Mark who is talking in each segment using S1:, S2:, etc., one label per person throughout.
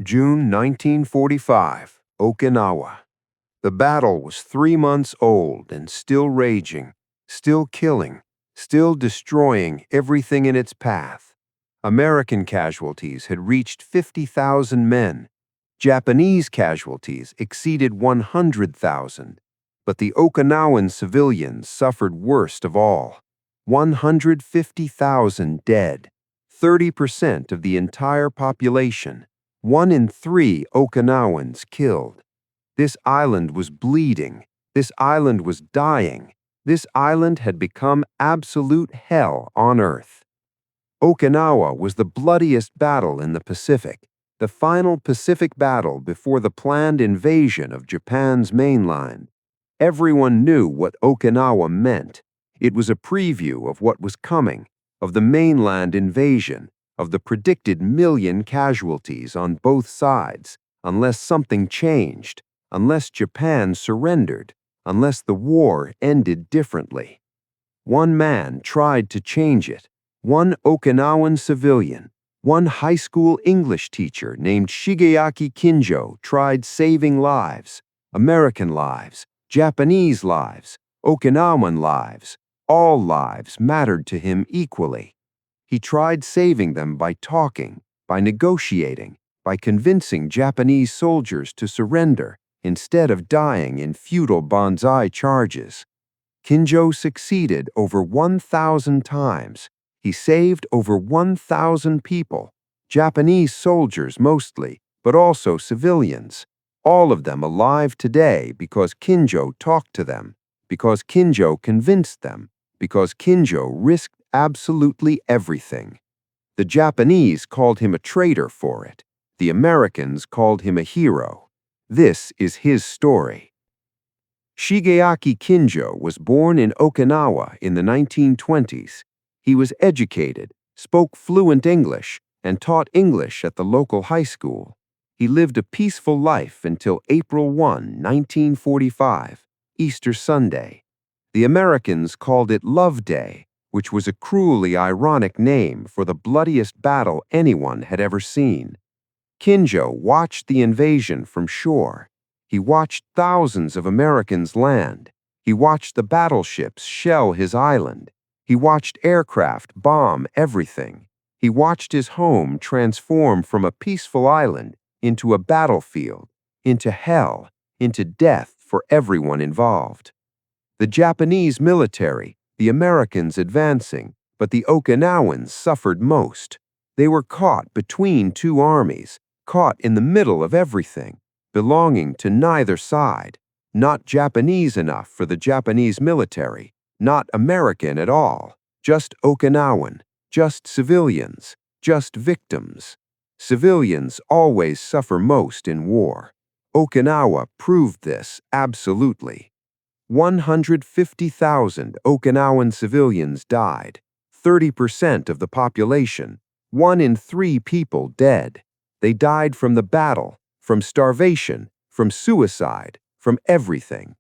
S1: June 1945, Okinawa. The battle was 3 months old and still raging, still killing, still destroying everything in its path. American casualties had reached 50,000 men. Japanese casualties exceeded 100,000. But the Okinawan civilians suffered worst of all. 150,000 dead, 30% of the entire population. 1 in 3 Okinawans killed. This island was bleeding. This island was dying. This island had become absolute hell on earth. Okinawa was the bloodiest battle in the Pacific, the final Pacific battle before the planned invasion of Japan's mainland. Everyone knew what Okinawa meant. It was a preview of what was coming, of the mainland invasion, of the predicted million casualties on both sides, unless something changed, unless Japan surrendered, unless the war ended differently. One man tried to change it. One Okinawan civilian, one high school English teacher named Shigeaki Kinjo tried saving lives, American lives, Japanese lives, Okinawan lives. All lives mattered to him equally. He tried saving them by talking, by negotiating, by convincing Japanese soldiers to surrender instead of dying in futile banzai charges. Kinjo succeeded over 1,000 times. He saved over 1,000 people, Japanese soldiers mostly, but also civilians, all of them alive today because Kinjo talked to them, because Kinjo convinced them, because Kinjo risked absolutely everything. The Japanese called him a traitor for it. The Americans called him a hero. This is his story. Shigeaki Kinjo was born in Okinawa in the 1920s. He was educated, spoke fluent English, and taught English at the local high school. He lived a peaceful life until April 1, 1945, Easter Sunday. The Americans called it Love Day, which was a cruelly ironic name for the bloodiest battle anyone had ever seen. Kinjo watched the invasion from shore. He watched thousands of Americans land. He watched the battleships shell his island. He watched aircraft bomb everything. He watched his home transform from a peaceful island into a battlefield, into hell, into death for everyone involved. The Japanese military, the Americans advancing, but the Okinawans suffered most. They were caught between two armies, caught in the middle of everything, belonging to neither side, not Japanese enough for the Japanese military, not American at all, just Okinawan, just civilians, just victims. Civilians always suffer most in war. Okinawa proved this absolutely. 150,000 Okinawan civilians died, 30% of the population, 1 in 3 people dead. They died from the battle, from starvation, from suicide, from everything.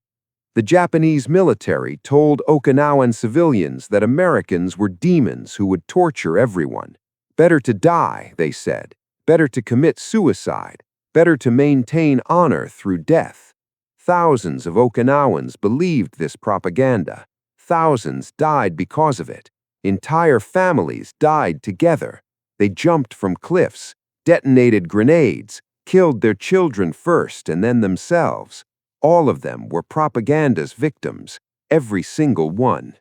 S1: The Japanese military told Okinawan civilians that Americans were demons who would torture everyone. Better to die, they said. Better to commit suicide. Better to maintain honor through death. Thousands of Okinawans believed this propaganda. Thousands died because of it. Entire families died together. They jumped from cliffs, detonated grenades, killed their children first and then themselves. All of them were propaganda's victims, every single one.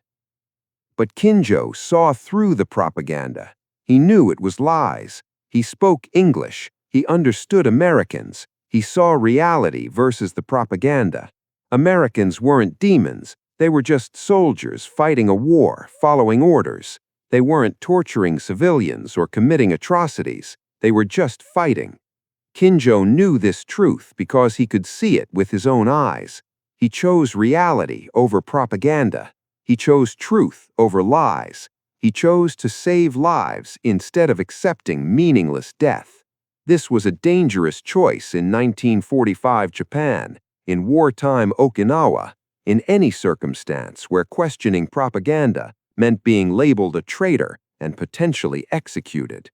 S1: But Kinjo saw through the propaganda. He knew it was lies. He spoke English. He understood Americans. He saw reality versus the propaganda. Americans weren't demons. They were just soldiers fighting a war, following orders. They weren't torturing civilians or committing atrocities. They were just fighting. Kinjo knew this truth because he could see it with his own eyes. He chose reality over propaganda. He chose truth over lies. He chose to save lives instead of accepting meaningless death. This was a dangerous choice in 1945 Japan, in wartime Okinawa, in any circumstance where questioning propaganda meant being labeled a traitor and potentially executed.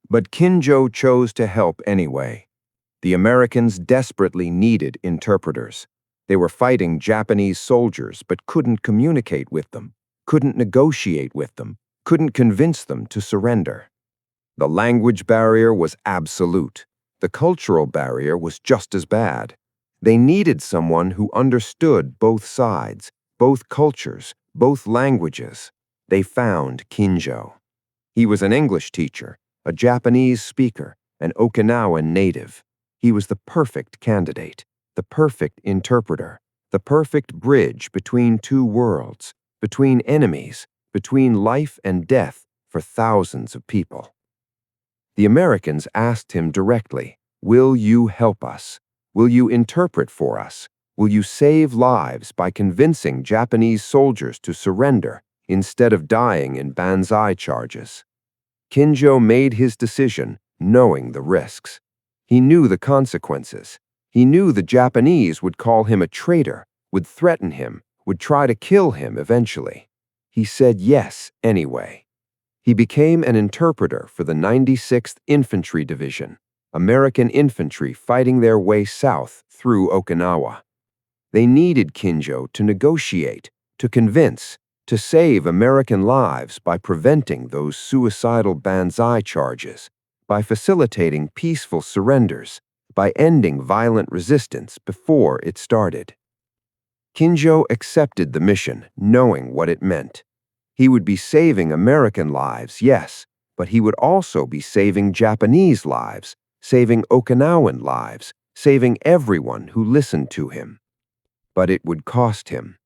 S1: But Kinjo chose to help anyway. The Americans desperately needed interpreters. They were fighting Japanese soldiers but couldn't communicate with them, couldn't negotiate with them, couldn't convince them to surrender. The language barrier was absolute. The cultural barrier was just as bad. They needed someone who understood both sides, both cultures, both languages. They found Kinjo. He was an English teacher, a Japanese speaker, an Okinawan native. He was the perfect candidate, the perfect interpreter, the perfect bridge between two worlds, between enemies, between life and death for thousands of people. The Americans asked him directly, "Will you help us? Will you interpret for us? Will you save lives by convincing Japanese soldiers to surrender instead of dying in banzai charges?" Kinjo made his decision, knowing the risks. He knew the consequences. He knew the Japanese would call him a traitor, would threaten him, would try to kill him eventually. He said yes anyway. He became an interpreter for the 96th Infantry Division, American infantry fighting their way south through Okinawa. They needed Kinjo to negotiate, to convince, to save American lives by preventing those suicidal banzai charges, by facilitating peaceful surrenders, by ending violent resistance before it started. Kinjo accepted the mission, knowing what it meant. He would be saving American lives, yes, but he would also be saving Japanese lives, saving Okinawan lives, saving everyone who listened to him. But it would cost him.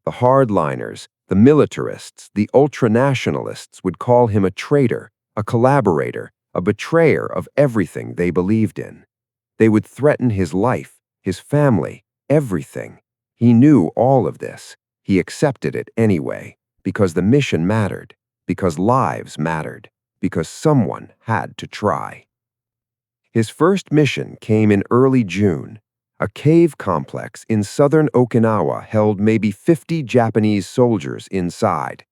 S1: The hardliners, the militarists, the ultranationalists would call him a traitor, a collaborator, a betrayer of everything they believed in. They would threaten his life, his family, everything. He knew all of this. He accepted it anyway, because the mission mattered, because lives mattered, because someone had to try. His first mission came in early June. A cave complex in southern Okinawa held maybe 50 Japanese soldiers inside.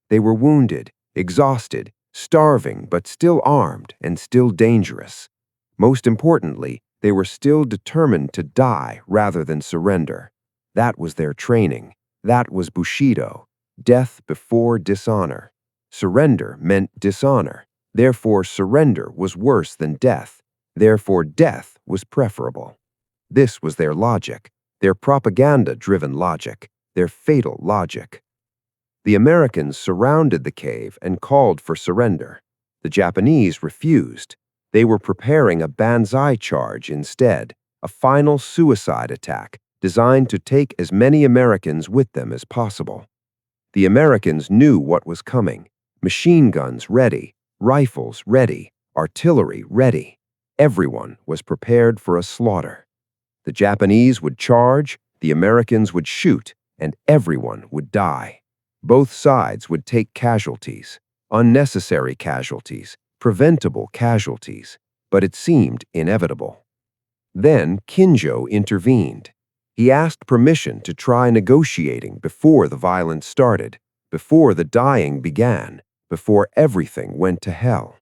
S1: They were wounded, exhausted, starving, but still armed and still dangerous. Most importantly, they were still determined to die rather than surrender. That was their training. That was Bushido. Death before dishonor. Surrender meant dishonor. Therefore, surrender was worse than death. Therefore, death was preferable. This was their logic, their propaganda-driven logic, their fatal logic. The Americans surrounded the cave and called for surrender. The Japanese refused. They were preparing a banzai charge instead, a final suicide attack designed to take as many Americans with them as possible. The Americans knew what was coming. Machine guns ready, rifles ready, artillery ready. Everyone was prepared for a slaughter. The Japanese would charge, the Americans would shoot, and everyone would die. Both sides would take casualties, unnecessary casualties, preventable casualties, but it seemed inevitable. Then Kinjo intervened. He asked permission to try negotiating before the violence started, before the dying began, before everything went to hell.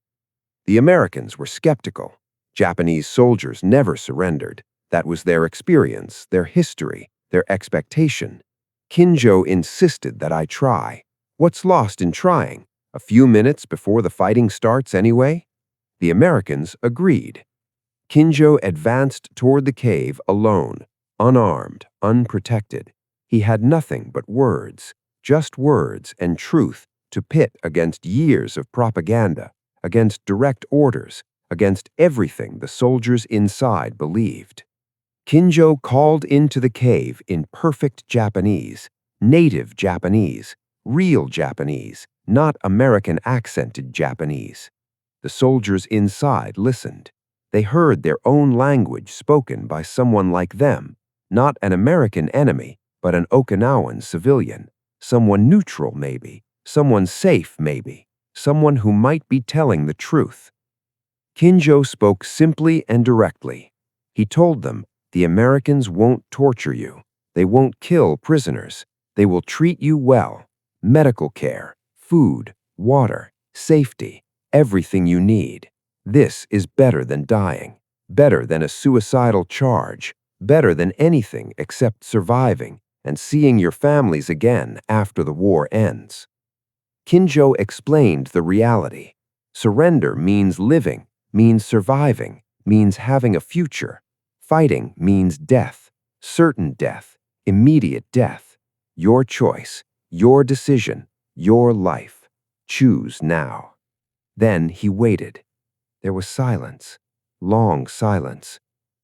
S1: The Americans were skeptical. Japanese soldiers never surrendered. That was their experience, their history, their expectation. Kinjo insisted that I try. What's lost in trying? A few minutes before the fighting starts anyway? The Americans agreed. Kinjo advanced toward the cave alone, unarmed, unprotected. He had nothing but words, just words and truth to pit against years of propaganda, against direct orders, against everything the soldiers inside believed. Kinjo called into the cave in perfect Japanese, native Japanese, real Japanese, not American accented Japanese. The soldiers inside listened. They heard their own language spoken by someone like them, not an American enemy, but an Okinawan civilian, someone neutral maybe, someone safe maybe, someone who might be telling the truth. Kinjo spoke simply and directly. He told them, "The Americans won't torture you. They won't kill prisoners. They will treat you well. Medical care, food, water, safety, everything you need. This is better than dying, better than a suicidal charge, better than anything except surviving and seeing your families again after the war ends. Kinjo explained the reality. Surrender means living, means surviving, means having a future. Fighting means death, certain death, immediate death. Your choice, your decision, your life. Choose now. Then he waited. There was silence, long silence.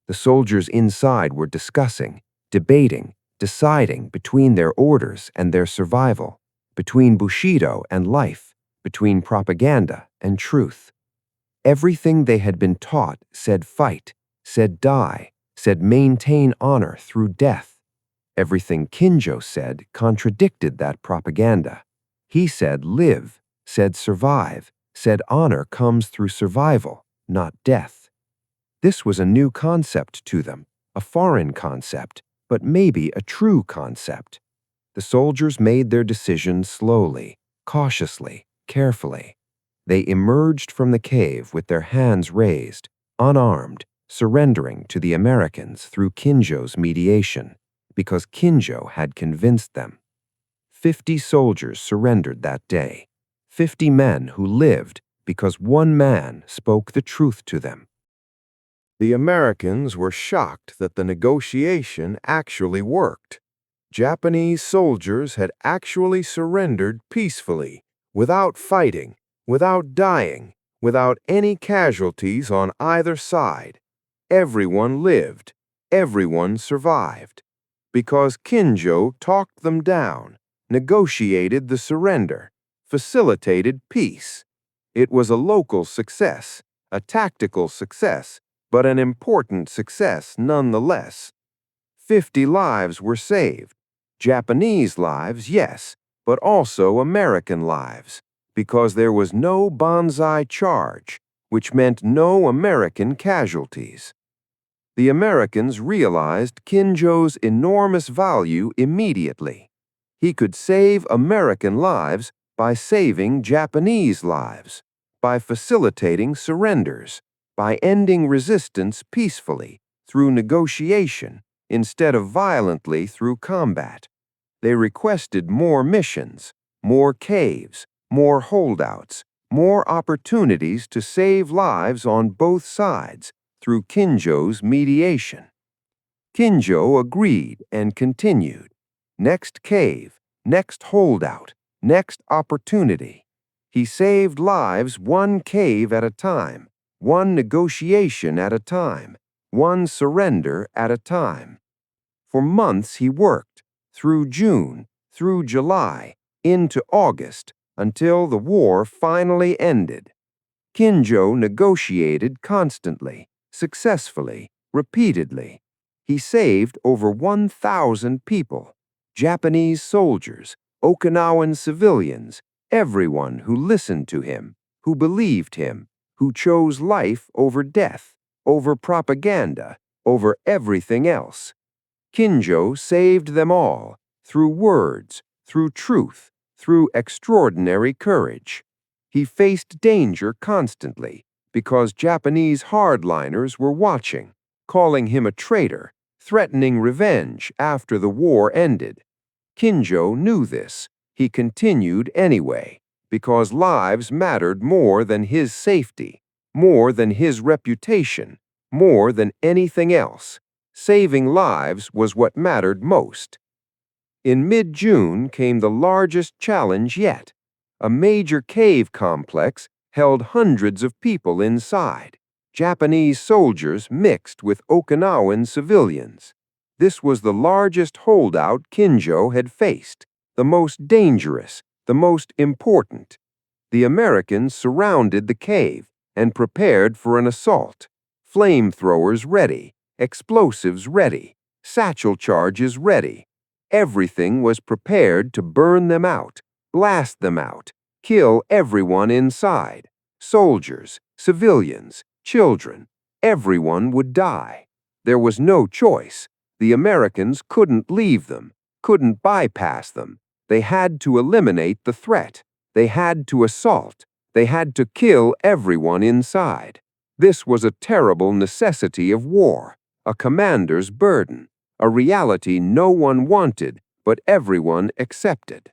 S1: The soldiers inside were discussing, debating, deciding between their orders and their survival, between Bushido and life, between propaganda and truth. Everything they had been taught said fight, said die, said maintain honor through death. Everything Kinjo said contradicted that propaganda. He said live, said survive, said honor comes through survival, not death. This was a new concept to them, a foreign concept, but maybe a true concept. The soldiers made their decision slowly, cautiously, carefully. They emerged from the cave with their hands raised, unarmed, surrendering to the Americans through Kinjo's mediation, because Kinjo had convinced them. 50 soldiers surrendered that day, 50 men who lived because one man spoke the truth to them. The Americans were shocked that the negotiation actually worked. Japanese soldiers had actually surrendered peacefully, without fighting, without dying, without any casualties on either side. Everyone lived, everyone survived. Because Kinjo talked them down, negotiated the surrender, facilitated peace. It was a local success, a tactical success, but an important success nonetheless. 50 lives were saved. Japanese lives, yes, but also American lives, because there was no banzai charge, which meant no American casualties. The Americans realized Kinjo's enormous value immediately. He could save American lives by saving Japanese lives, by facilitating surrenders, by ending resistance peacefully through negotiation instead of violently through combat. They requested more missions, more caves, more holdouts, more opportunities to save lives on both sides through Kinjo's mediation. Kinjo agreed and continued. Next cave, next holdout, next opportunity. He saved lives one cave at a time, one negotiation at a time, one surrender at a time. For months he worked, through June, through July, into August, until the war finally ended. Kinjo negotiated constantly, successfully, repeatedly. He saved over 1,000 people, Japanese soldiers, Okinawan civilians, everyone who listened to him, who believed him, who chose life over death, over propaganda, over everything else. Kinjo saved them all, through words, through truth, through extraordinary courage. He faced danger constantly, because Japanese hardliners were watching, calling him a traitor, threatening revenge after the war ended. Kinjo knew this. He continued anyway, because lives mattered more than his safety, more than his reputation, more than anything else. Saving lives was what mattered most. In mid-June came the largest challenge yet. A major cave complex held hundreds of people inside, Japanese soldiers mixed with Okinawan civilians. This was the largest holdout Kinjo had faced, the most dangerous, the most important. The Americans surrounded the cave and prepared for an assault. Flamethrowers ready, explosives ready, satchel charges ready. Everything was prepared to burn them out, blast them out, kill everyone inside. Soldiers, civilians, children, everyone would die. There was no choice. The Americans couldn't leave them, couldn't bypass them. They had to eliminate the threat. They had to assault. They had to kill everyone inside. This was a terrible necessity of war, a commander's burden, a reality no one wanted but everyone accepted.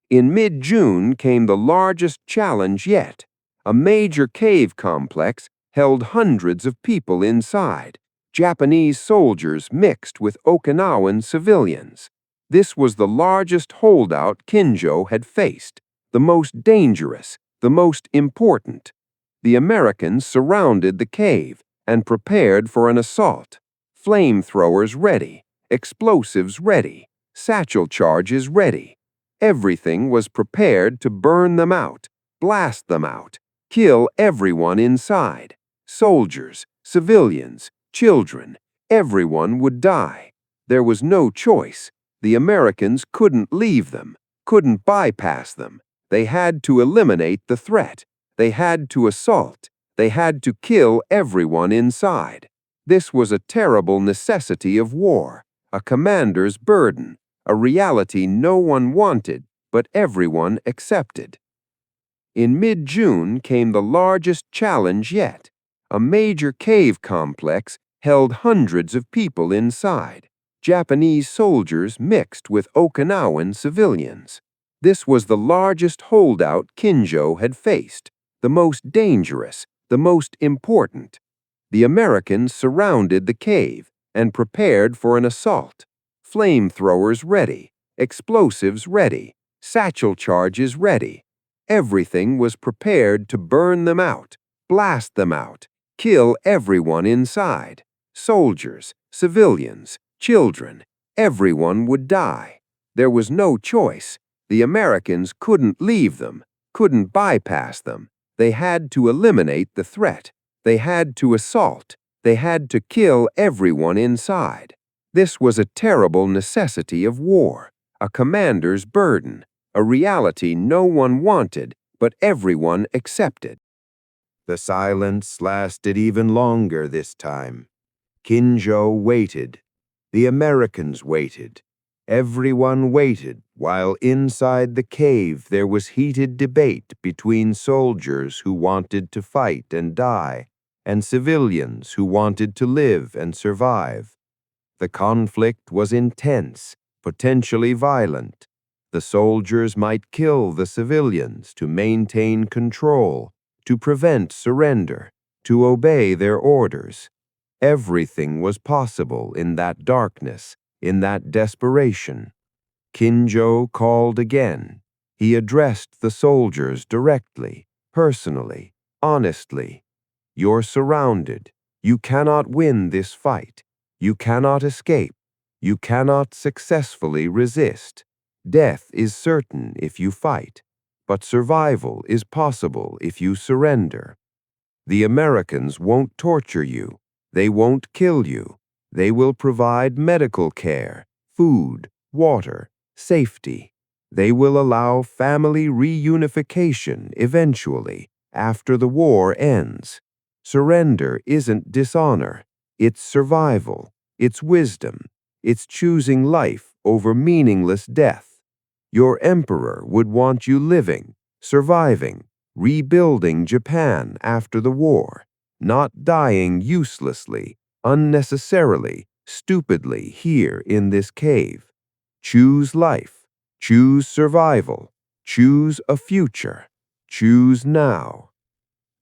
S1: In mid-June came the largest challenge yet. A major cave complex held hundreds of people inside, Japanese soldiers mixed with Okinawan civilians. This was the largest holdout Kinjo had faced, the most dangerous, the most important. The Americans surrounded the cave and prepared for an assault. Flamethrowers ready, explosives ready, satchel charges ready. Everything was prepared to burn them out, blast them out, kill everyone inside. Soldiers, civilians, children, everyone would die. There was no choice. The Americans couldn't leave them, couldn't bypass them. They had to eliminate the threat. They had to assault. They had to kill everyone inside. This was a terrible necessity of war, a commander's burden, a reality no one wanted but everyone accepted. In mid-June came the largest challenge yet. A major cave complex held hundreds of people inside, Japanese soldiers mixed with Okinawan civilians. This was the largest holdout Kinjo had faced, the most dangerous, the most important. The Americans surrounded the cave and prepared for an assault. Flamethrowers ready, explosives ready, satchel charges ready. Everything was prepared to burn them out, blast them out, kill everyone inside. Soldiers, civilians, children, everyone would die. There was no choice. The Americans couldn't leave them, couldn't bypass them. They had to eliminate the threat. They had to assault. They had to kill everyone inside. This was a terrible necessity of war, a commander's burden, a reality no one wanted but everyone accepted. The silence lasted even longer this time. Kinjo waited. The Americans waited. Everyone waited, while inside the cave there was heated debate between soldiers who wanted to fight and die, and civilians who wanted to live and survive. The conflict was intense, potentially violent. The soldiers might kill the civilians to maintain control, to prevent surrender, to obey their orders. Everything was possible in that darkness, in that desperation. Kinjo called again. He addressed the soldiers directly, personally, honestly. You're surrounded. You cannot win this fight. You cannot escape. You cannot successfully resist. Death is certain if you fight, but survival is possible if you surrender. The Americans won't torture you. They won't kill you. They will provide medical care, food, water, safety. They will allow family reunification eventually, after the war ends. Surrender isn't dishonor. It's survival. It's wisdom. It's choosing life over meaningless death. Your emperor would want you living, surviving, rebuilding Japan after the war, not dying uselessly, unnecessarily, stupidly here in this cave. Choose life. Choose survival. Choose a future. Choose now.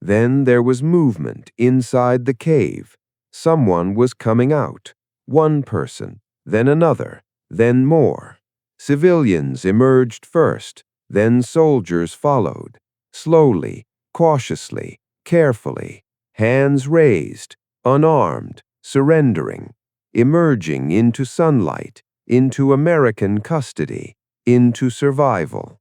S1: Then there was movement inside the cave. Someone was coming out. One person, then another, then more. Civilians emerged first, then soldiers followed. Slowly, cautiously, carefully, hands raised, unarmed, surrendering, emerging into sunlight, into American custody, into survival.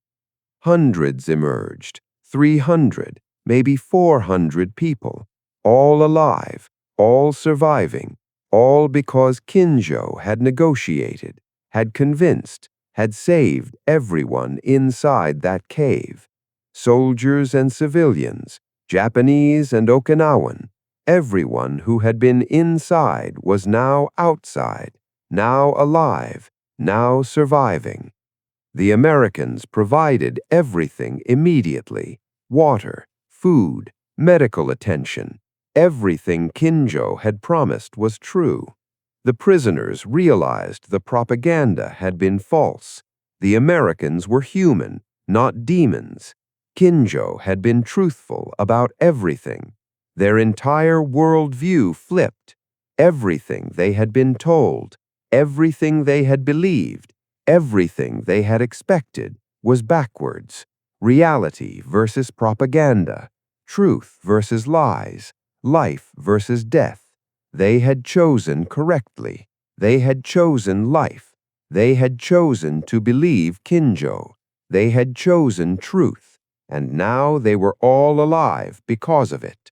S1: Hundreds emerged, 300, maybe 400 people, all alive, all surviving, all because Kinjo had negotiated, had convinced, had saved everyone inside that cave. Soldiers and civilians, Japanese and Okinawan, everyone who had been inside was now outside, now alive, now surviving. The Americans provided everything immediately: water, food, medical attention. Everything Kinjo had promised was true. The prisoners realized the propaganda had been false. The Americans were human, not demons. Kinjo had been truthful about everything. Their entire worldview flipped. Everything they had been told, everything they had believed, everything they had expected was backwards. Reality versus propaganda, truth versus lies, life versus death. They had chosen correctly. They had chosen life. They had chosen to believe Kinjo. They had chosen truth, and now they were all alive because of it.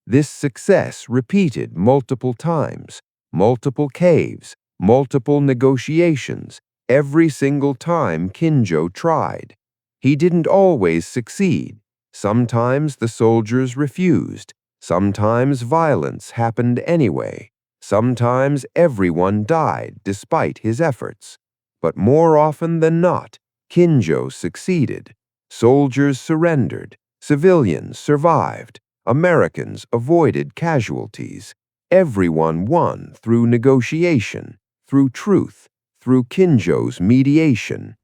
S1: This success repeated multiple times, multiple caves, multiple negotiations, every single time Kinjo tried. He didn't always succeed. Sometimes the soldiers refused. Sometimes violence happened anyway. Sometimes everyone died despite his efforts. But more often than not, Kinjo succeeded. Soldiers surrendered. Civilians survived. Americans avoided casualties. Everyone won through negotiation, through truth, through Kinjo's mediation.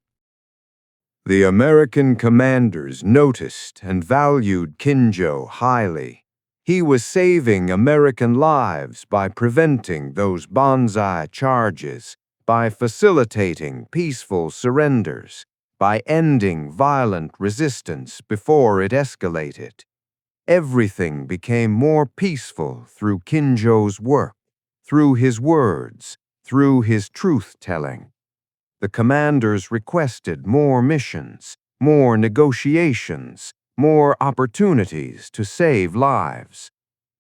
S1: The American commanders noticed and valued Kinjo highly. He was saving American lives by preventing those banzai charges, by facilitating peaceful surrenders, by ending violent resistance before it escalated. Everything became more peaceful through Kinjo's work, through his words, through his truth-telling. The commanders requested more missions, more negotiations, more opportunities to save lives.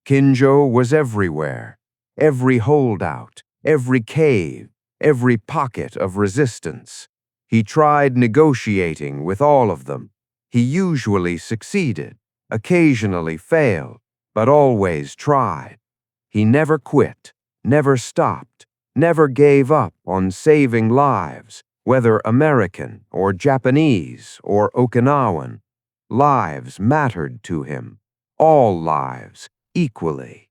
S1: Kinjo was everywhere, every holdout, every cave, every pocket of resistance. He tried negotiating with all of them. He usually succeeded, occasionally failed, but always tried. He never quit, never stopped, never gave up on saving lives, whether American or Japanese or Okinawan. Lives mattered to him, all lives, equally.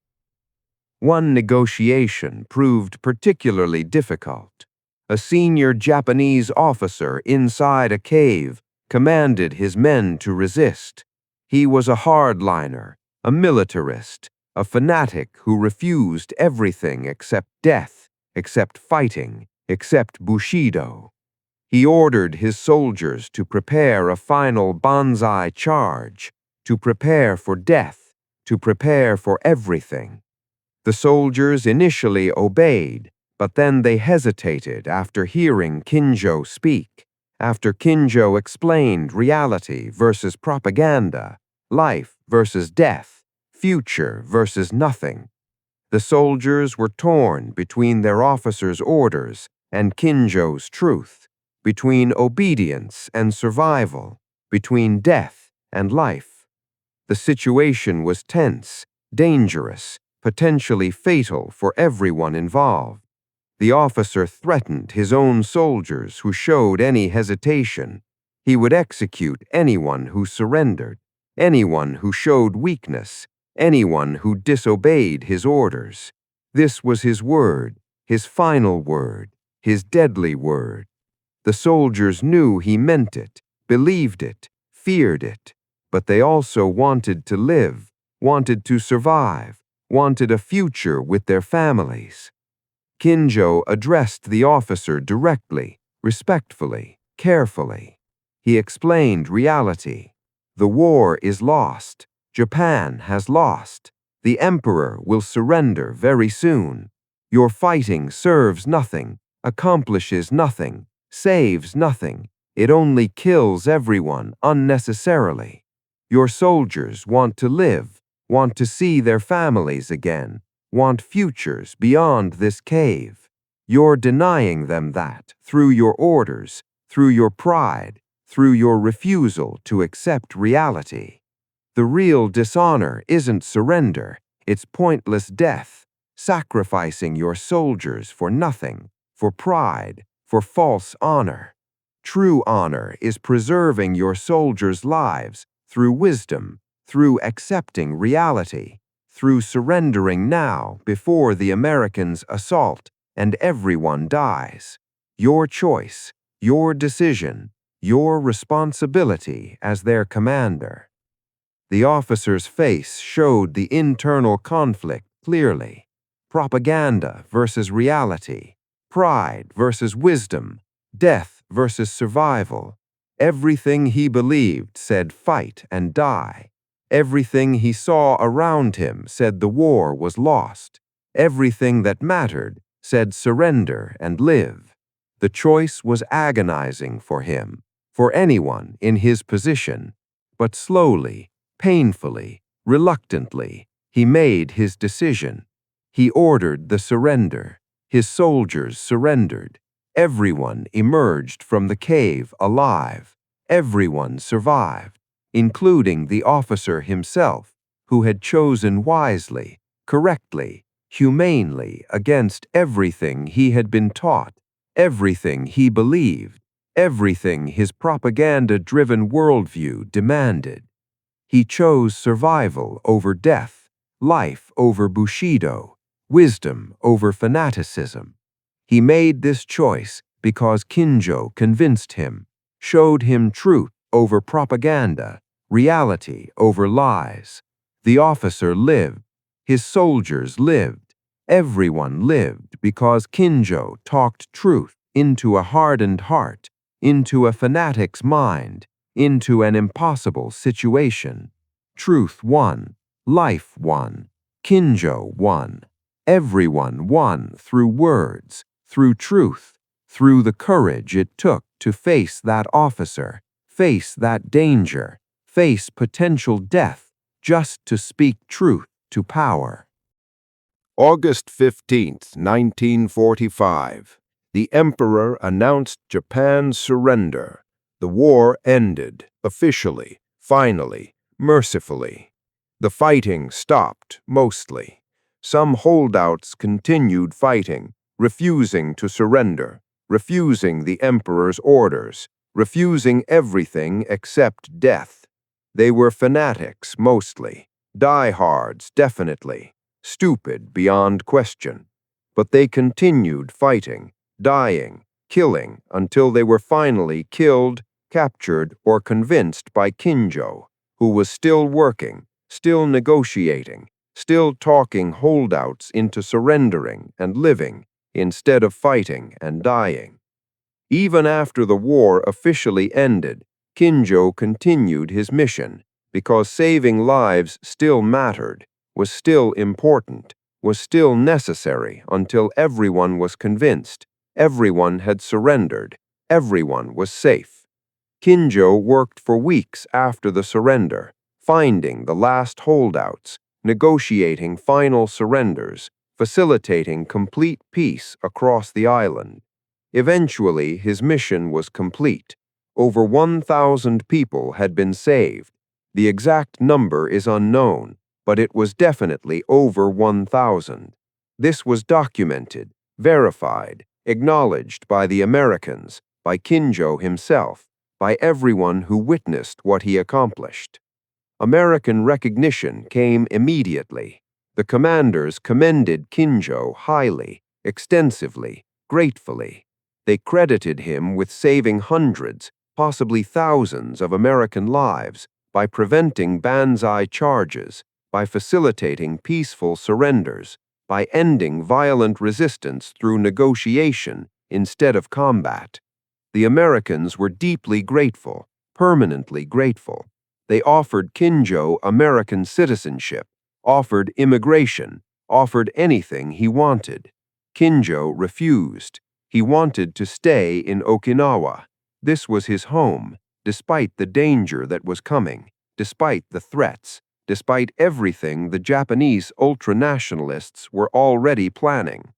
S1: One negotiation proved particularly difficult. A senior Japanese officer inside a cave commanded his men to resist. He was a hardliner, a militarist, a fanatic who refused everything except death, except fighting, except Bushido. He ordered his soldiers to prepare a final banzai charge, to prepare for death, to prepare for everything. The soldiers initially obeyed, but then they hesitated after hearing Kinjo speak, after Kinjo explained reality versus propaganda, life versus death, future versus nothing. The soldiers were torn between their officer's orders and Kinjo's truth, between obedience and survival, between death and life. The situation was tense, dangerous, potentially fatal for everyone involved. The officer threatened his own soldiers who showed any hesitation. He would execute anyone who surrendered, anyone who showed weakness, anyone who disobeyed his orders. This was his word, his final word, his deadly word. The soldiers knew he meant it, believed it, feared it, but they also wanted to live, wanted to survive, wanted a future with their families. Kinjo addressed the officer directly, respectfully, carefully. He explained reality. The war is lost. Japan has lost. The emperor will surrender very soon. Your fighting serves nothing, accomplishes nothing, saves nothing. It only kills everyone unnecessarily. Your soldiers want to live, want to see their families again, want futures beyond this cave. You're denying them that through your orders, through your pride, through your refusal to accept reality. The real dishonor isn't surrender, it's pointless death, sacrificing your soldiers for nothing, for pride, for false honor. True honor is preserving your soldiers' lives through wisdom, through accepting reality, through surrendering now before the Americans assault and everyone dies. Your choice, your decision, your responsibility as their commander. The officer's face showed the internal conflict clearly. Propaganda versus reality, pride versus wisdom, death versus survival. Everything he believed said fight and die. Everything he saw around him said the war was lost. Everything that mattered said surrender and live. The choice was agonizing for him, for anyone in his position, but slowly, painfully, reluctantly, he made his decision. He ordered the surrender. His soldiers surrendered. Everyone emerged from the cave alive. Everyone survived, including the officer himself, who had chosen wisely, correctly, humanely against everything he had been taught, everything he believed, everything his propaganda-driven worldview demanded. He chose survival over death, life over Bushido, wisdom over fanaticism. He made this choice because Kinjo convinced him, showed him truth over propaganda, reality over lies. The officer lived. His soldiers lived. Everyone lived because Kinjo talked truth into a hardened heart, into a fanatic's mind, into an impossible situation. Truth won. Life won. Kinjo won. Everyone won through words, through truth, through the courage it took to face that officer, face that danger, face potential death, just to speak truth to power.
S2: August 15th, 1945. The Emperor announced Japan's surrender. The war ended, officially, finally, mercifully. The fighting stopped, mostly. Some holdouts continued fighting, refusing to surrender, refusing the Emperor's orders, refusing everything except death. They were fanatics, mostly. Diehards, definitely. Stupid beyond question. But they continued fighting, dying, killing, until they were finally killed, captured, or convinced by Kinjo, who was still working, still negotiating, still talking holdouts into surrendering and living instead of fighting and dying. Even after the war officially ended, Kinjo continued his mission because saving lives still mattered, was still important, was still necessary until everyone was convinced, everyone had surrendered, everyone was safe. Kinjo worked for weeks after the surrender, finding the last holdouts, negotiating final surrenders, facilitating complete peace across the island. Eventually, his mission was complete. Over 1,000 people had been saved. The exact number is unknown, but it was definitely over 1,000. This was documented, verified, acknowledged by the Americans, by Kinjo himself, by everyone who witnessed what he accomplished. American recognition came immediately. The commanders commended Kinjo highly, extensively, gratefully. They credited him with saving hundreds, possibly thousands of American lives by preventing banzai charges, by facilitating peaceful surrenders, by ending violent resistance through negotiation instead of combat. The Americans were deeply grateful, permanently grateful. They offered Kinjo American citizenship, offered immigration, offered anything he wanted. Kinjo refused. He wanted to stay in Okinawa. This was his home, despite the danger that was coming, despite the threats, despite everything the Japanese ultranationalists were already planning.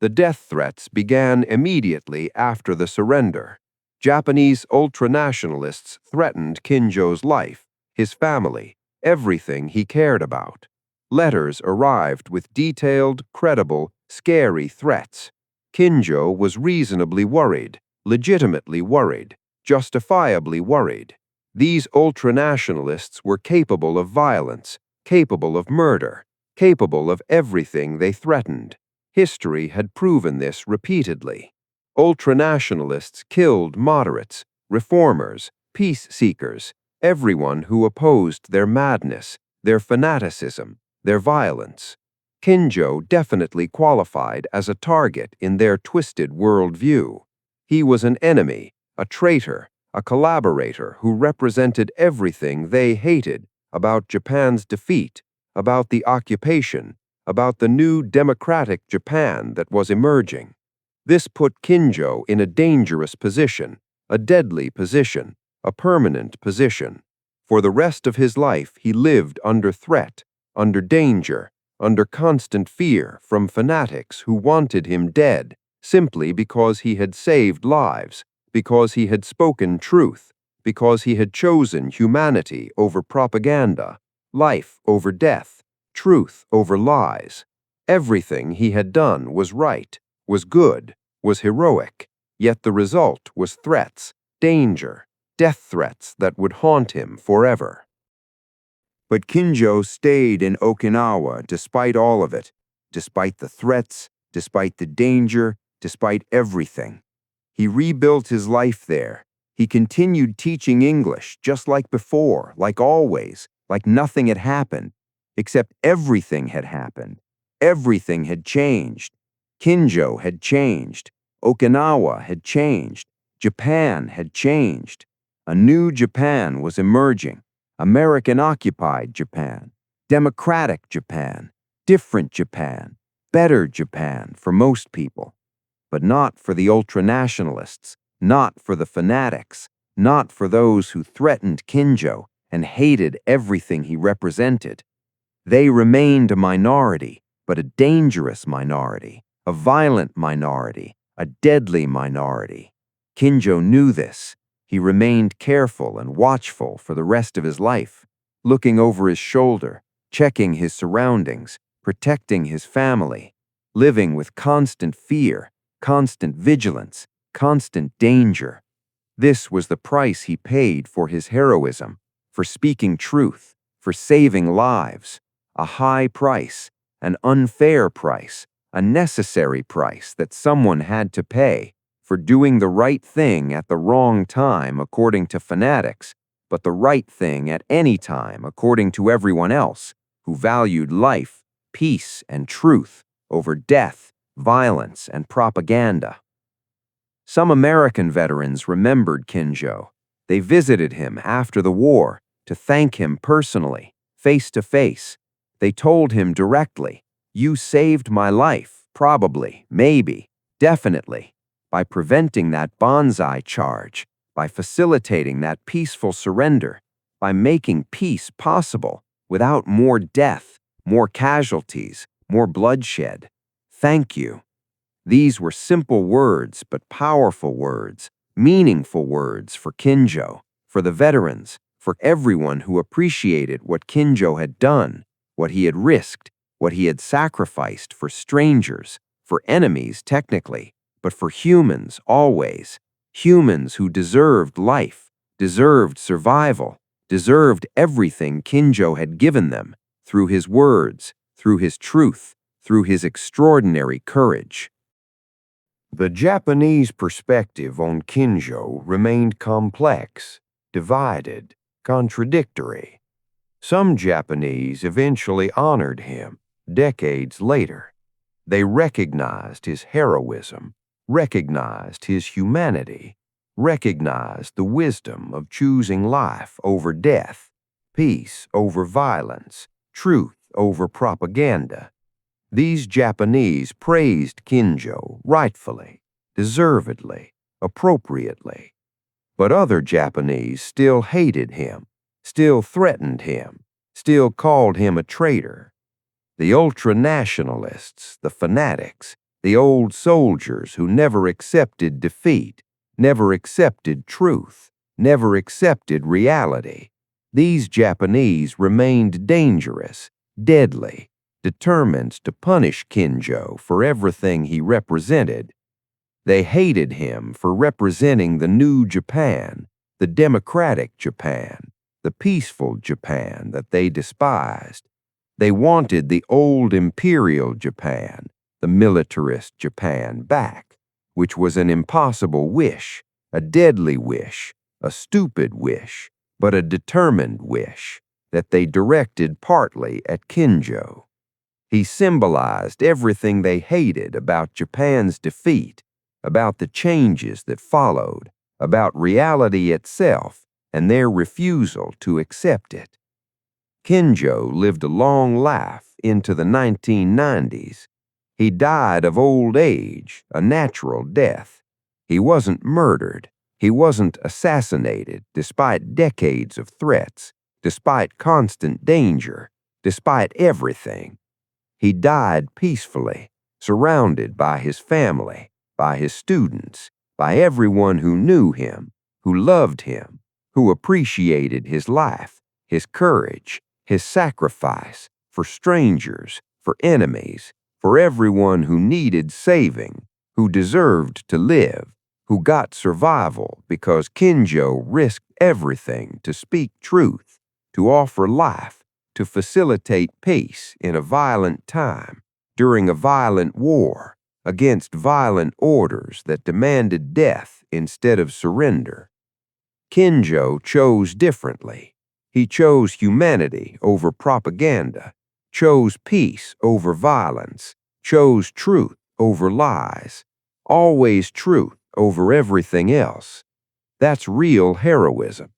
S2: The death threats began immediately after the surrender. Japanese ultranationalists threatened Kinjo's life, his family, everything he cared about. Letters arrived with detailed, credible, scary threats. Kinjo was reasonably worried, legitimately worried, justifiably worried. These ultranationalists were capable of violence, capable of murder.
S1: capable of everything they threatened. History had proven this repeatedly. Ultranationalists killed moderates, reformers, peace seekers, everyone who opposed their madness, their fanaticism, their violence. Kinjo definitely qualified as a target in their twisted worldview. He was an enemy, a traitor, a collaborator who represented everything they hated about Japan's defeat, about the occupation, about the new democratic Japan that was emerging. This put Kinjo in a dangerous position, a deadly position, a permanent position. For the rest of his life, he lived under threat, under danger, under constant fear from fanatics who wanted him dead simply because he had saved lives, because he had spoken truth, because he had chosen humanity over propaganda, life over death, truth over lies. Everything he had done was right, was good, was heroic, yet the result was threats, danger, death threats that would haunt him forever. But Kinjo stayed in Okinawa despite all of it, despite the threats, despite the danger, despite everything. He rebuilt his life there. He continued teaching English just like before, like always, like nothing had happened, except everything had happened. Everything had changed. Kinjo had changed. Okinawa had changed. Japan had changed. A new Japan was emerging. American-occupied Japan, democratic Japan, different Japan, better Japan for most people, but not for the ultranationalists, not for the fanatics, not for those who threatened Kinjo and hated everything he represented. They remained a minority, but a dangerous minority, a violent minority, a deadly minority. Kinjo knew this. He remained careful and watchful for the rest of his life, looking over his shoulder, checking his surroundings, protecting his family, living with constant fear, constant vigilance, constant danger. This was the price he paid for his heroism, for speaking truth, for saving lives. A high price, an unfair price, a necessary price that someone had to pay for doing the right thing at the wrong time according to fanatics, but the right thing at any time according to everyone else who valued life, peace, and truth over death, violence, and propaganda. Some American veterans remembered Kinjo. They visited him after the war to thank him personally, face to face. They told him directly, "You saved my life, probably, maybe, definitely, by preventing that banzai charge, by facilitating that peaceful surrender, by making peace possible without more death, more casualties, more bloodshed. Thank you." These were simple words, but powerful words, meaningful words for Kinjo, for the veterans, for everyone who appreciated what Kinjo had done, what he had risked, what he had sacrificed for strangers, for enemies technically, but for humans always, humans who deserved life, deserved survival, deserved everything Kinjo had given them through his words, through his truth, through his extraordinary courage. The Japanese perspective on Kinjo remained complex, divided, contradictory. Some Japanese eventually honored him decades later. They recognized his heroism, recognized his humanity, recognized the wisdom of choosing life over death, peace over violence, truth over propaganda. These Japanese praised Kinjo rightfully, deservedly, appropriately. But other Japanese still hated him, still threatened him, still called him a traitor. The ultra-nationalists, the fanatics, the old soldiers who never accepted defeat, never accepted truth, never accepted reality. These Japanese remained dangerous, deadly, determined to punish Kinjo for everything he represented. They hated him for representing the new Japan, the democratic Japan, the peaceful Japan that they despised. They wanted the old imperial Japan, the militarist Japan, back, which was an impossible wish, a deadly wish, a stupid wish, but a determined wish that they directed partly at Kinjo. He symbolized everything they hated about Japan's defeat, about the changes that followed, about reality itself and their refusal to accept it. Kinjo lived a long life into the 1990s. He died of old age, a natural death. He wasn't murdered. He wasn't assassinated despite decades of threats, despite constant danger, despite everything. He died peacefully, surrounded by his family, by his students, by everyone who knew him, who loved him, who appreciated his life, his courage, his sacrifice for strangers, for enemies, for everyone who needed saving, who deserved to live, who got survival because Kinjo risked everything to speak truth, to offer life, to facilitate peace in a violent time, during a violent war, against violent orders that demanded death instead of surrender. Kinjo chose differently. He chose humanity over propaganda, chose peace over violence, chose truth over lies, always truth over everything else. That's real heroism,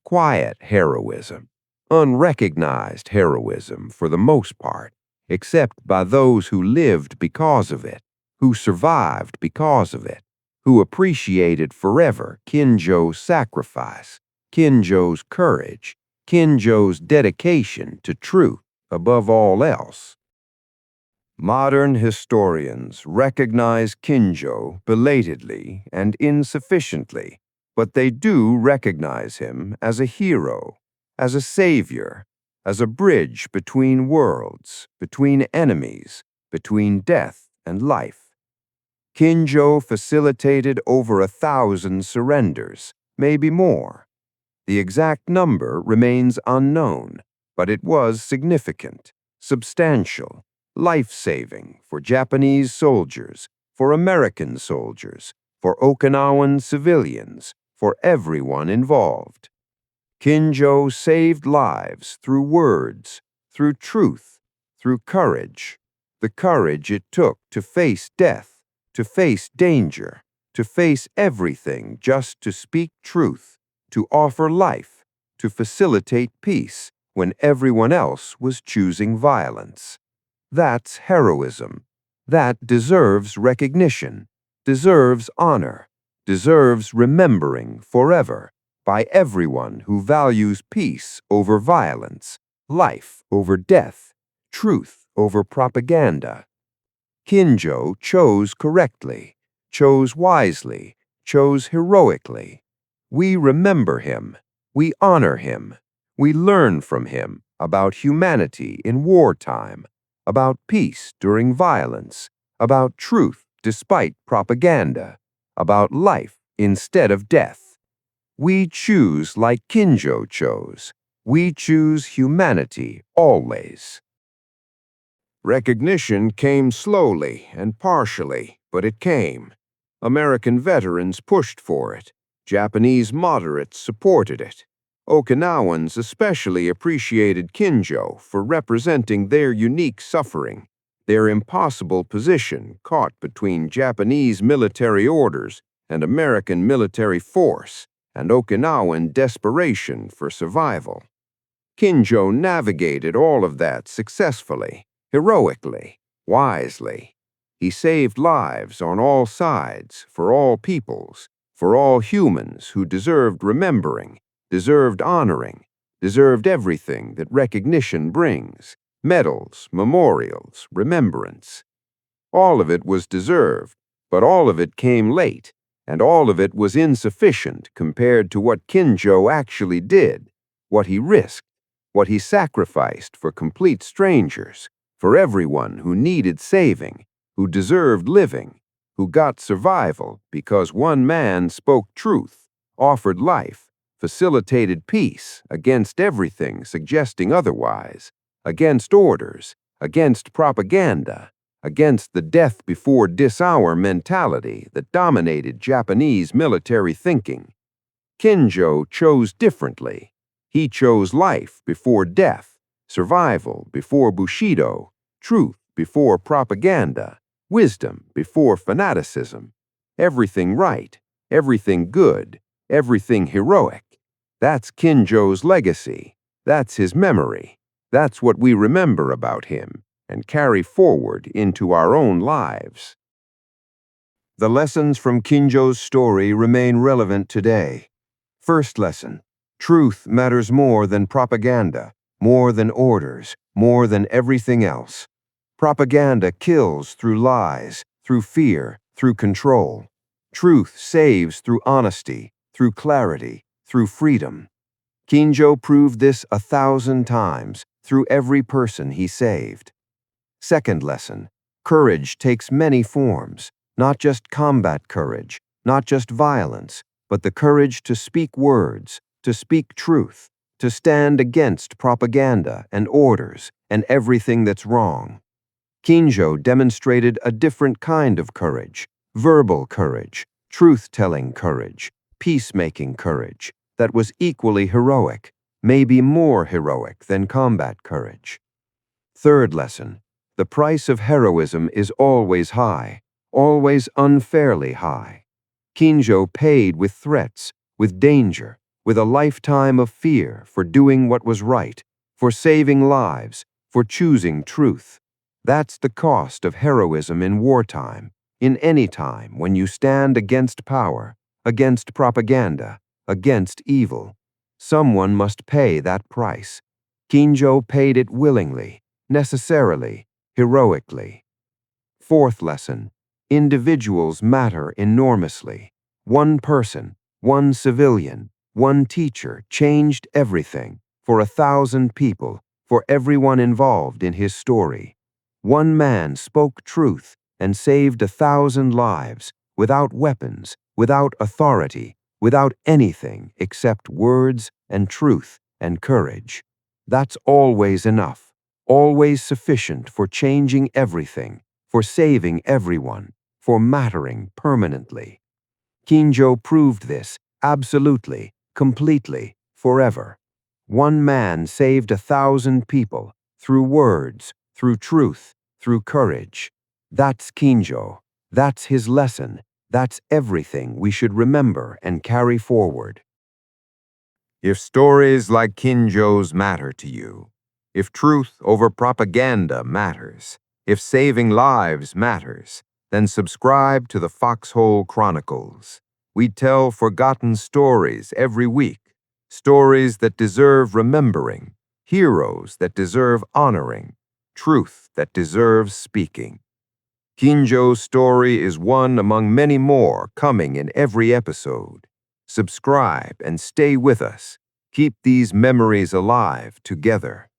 S1: quiet heroism, unrecognized heroism for the most part, except by those who lived because of it, who survived because of it, who appreciated forever Kinjo's sacrifice, Kinjo's courage, Kinjo's dedication to truth above all else. Modern historians recognize Kinjo belatedly and insufficiently, but they do recognize him as a hero, as a savior, as a bridge between worlds, between enemies, between death and life. Kinjo facilitated over 1,000 surrenders, maybe more. The exact number remains unknown, but it was significant, substantial, life-saving for Japanese soldiers, for American soldiers, for Okinawan civilians, for everyone involved. Kinjo saved lives through words, through truth, through courage, the courage it took to face death, to face danger, to face everything just to speak truth, to offer life, to facilitate peace when everyone else was choosing violence. That's heroism. That deserves recognition, deserves honor, deserves remembering forever by everyone who values peace over violence, life over death, truth over propaganda. Kinjo chose correctly, chose wisely, chose heroically. We remember him, we honor him, we learn from him about humanity in wartime, about peace during violence, about truth despite propaganda, about life instead of death. We choose like Kinjo chose. We choose humanity always. Recognition came slowly and partially, but it came. American veterans pushed for it. Japanese moderates supported it. Okinawans especially appreciated Kinjo for representing their unique suffering, their impossible position caught between Japanese military orders and American military force, and Okinawan desperation for survival. Kinjo navigated all of that successfully, heroically, wisely. He saved lives on all sides, for all peoples, for all humans who deserved remembering, deserved honoring, deserved everything that recognition brings: medals, memorials, remembrance. All of it was deserved, but all of it came late, and all of it was insufficient compared to what Kinjo actually did, what he risked, what he sacrificed for complete strangers, for everyone who needed saving, who deserved living, who got survival because one man spoke truth, offered life, facilitated peace against everything suggesting otherwise, against orders, against propaganda, against the death before dishour mentality that dominated Japanese military thinking. Kinjo chose differently. He chose life before death, survival before Bushido, truth before propaganda, wisdom before fanaticism. Everything right, everything good, everything heroic. That's Kinjo's legacy. That's his memory. That's what we remember about him and carry forward into our own lives. The lessons from Kinjo's story remain relevant today. First lesson: truth matters more than propaganda, more than orders, more than everything else. Propaganda kills through lies, through fear, through control. Truth saves through honesty, through clarity, through freedom. Kinjo proved this 1,000 times through every person he saved. Second lesson: courage takes many forms, not just combat courage, not just violence, but the courage to speak words, to speak truth, to stand against propaganda and orders and everything that's wrong. Kinjo demonstrated a different kind of courage: verbal courage, truth-telling courage, peacemaking courage, that was equally heroic, maybe more heroic than combat courage. Third lesson: the price of heroism is always high, always unfairly high. Kinjo paid with threats, with danger, with a lifetime of fear for doing what was right, for saving lives, for choosing truth. That's the cost of heroism in wartime, in any time when you stand against power, against propaganda, against evil. Someone must pay that price. Kinjo paid it willingly, necessarily, heroically. Fourth lesson: individuals matter enormously. One person, one civilian, one teacher changed everything for 1,000 people, for everyone involved in his story. One man spoke truth and saved 1,000 lives without weapons, without authority, without anything except words and truth and courage. That's always enough, always sufficient for changing everything, for saving everyone, for mattering permanently. Kinjo proved this, absolutely, completely, forever. One man saved 1,000 people, through words, through truth, through courage. That's Kinjo. That's his lesson. That's everything we should remember and carry forward. If stories like Kinjo's matter to you, if truth over propaganda matters, if saving lives matters, then subscribe to the Foxhole Chronicles. We tell forgotten stories every week, stories that deserve remembering, heroes that deserve honoring, truth that deserves speaking. Kinjo's story is one among many more coming in every episode. Subscribe and stay with us. Keep these memories alive together.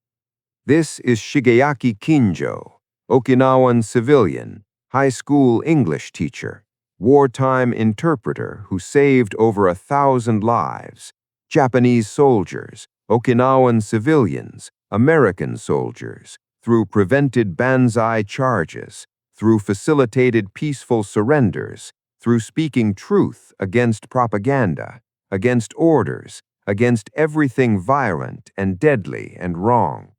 S1: This is Shigeaki Kinjo, Okinawan civilian, high school English teacher, wartime interpreter who saved over 1,000 lives, Japanese soldiers, Okinawan civilians, American soldiers, through prevented banzai charges, through facilitated peaceful surrenders, through speaking truth against propaganda, against orders, against everything violent and deadly and wrong.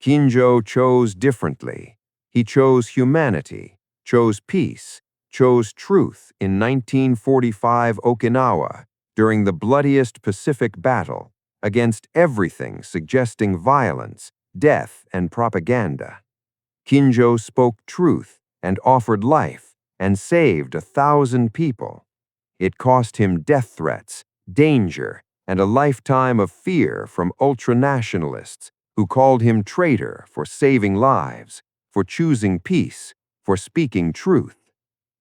S1: Kinjo chose differently. He chose humanity, chose peace, chose truth in 1945 Okinawa during the bloodiest Pacific battle against everything suggesting violence, death, and propaganda. Kinjo spoke truth and offered life and saved 1,000 people. It cost him death threats, danger, and a lifetime of fear from ultranationalists who called him traitor for saving lives, for choosing peace, for speaking truth.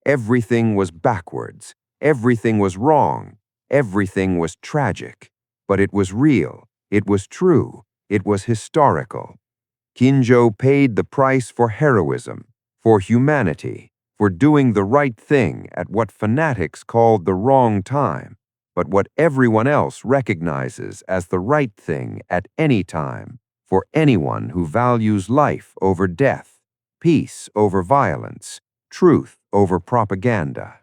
S1: Everything was backwards, everything was wrong, everything was tragic, but it was real, it was true, it was historical. Kinjo paid the price for heroism, for humanity, for doing the right thing at what fanatics called the wrong time, but what everyone else recognizes as the right thing at any time, for anyone who values life over death, peace over violence, truth over propaganda.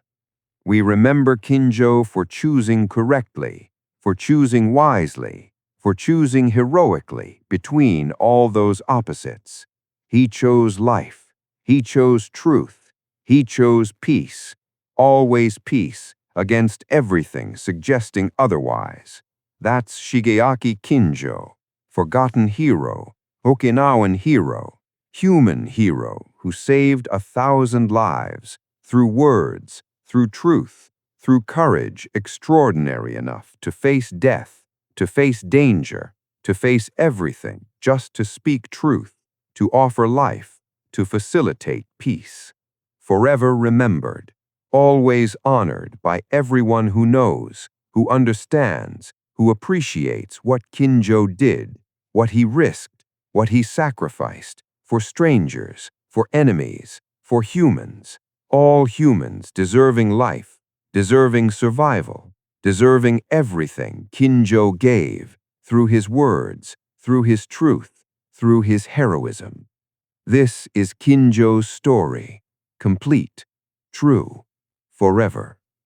S1: We remember Kinjo for choosing correctly, for choosing wisely, for choosing heroically between all those opposites. He chose life. He chose truth. He chose peace. Always peace against everything suggesting otherwise. That's Shigeaki Kinjo, forgotten hero, Okinawan hero, human hero who saved 1,000 lives through words, through truth, through courage extraordinary enough to face death, to face danger, to face everything just to speak truth, to offer life, to facilitate peace. Forever remembered, always honored by everyone who knows, who understands, who appreciates what Kinjo did, what he risked, what he sacrificed, for strangers, for enemies, for humans, all humans deserving life, deserving survival, deserving everything Kinjo gave through his words, through his truth, through his heroism. This is Kinjo's story, complete, true, forever.